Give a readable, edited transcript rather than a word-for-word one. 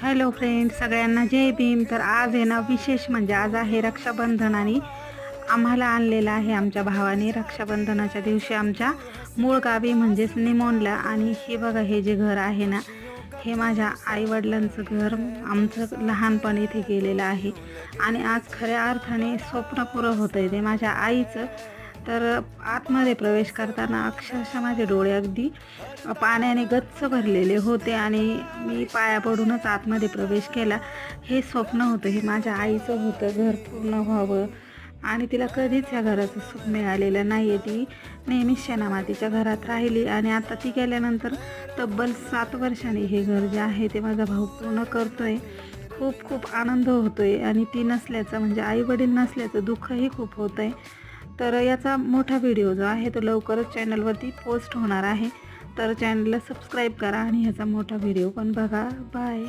Hello friends, सगळ्यांना जय भीम। तर आज आहे ना विशेष म्हणजे आज आहे रक्षाबंधन आणि आम्हाला आणलेलं आहे आमच्या भावाने रक्षाबंधनाच्या दिवशी आमच्या मूळ गावी म्हणजेच निमोणला। आणि हे बघा, हे जे घर आहे ना, हे माझ्या आईवडिलांचं घर। आमचं लहानपण इथे गेलेलं आहे आणि आज खऱ्या अर्थाने स्वप्न पुरं होतं आहे ते माझ्या आईचं। तर आतमध्ये प्रवेश करताना अक्षरशः माझे डोळे अगदी पाण्याने गच्च भरलेले होते आणि मी पाया पडूनच आतमध्ये प्रवेश केला। हे स्वप्न होतं, हे माझ्या आईचं होतं, घर पूर्ण व्हावं आणि तिला कधीच ह्या घराचं सुख मिळालेलं नाही आहे। ती नेहमीच शेणामातीच्या घरात राहिली आणि आता ती गेल्यानंतर तब्बल 7 वर्षांनी हे घर जे आहे ते माझा भाऊ पूर्ण करतोय। खूप खूप आनंद होतोय आणि ती नसल्याचं म्हणजे आई वडील नसल्याचं दुःखही खूप होतं आहे। तर याचा मोठा व्हिडिओ जो आहे तो लवकरच चॅनलवरती पोस्ट होणार आहे, तर चॅनलला सबस्क्राईब करा आणि ह्याचा मोठा व्हिडिओ पण बघा। बाय।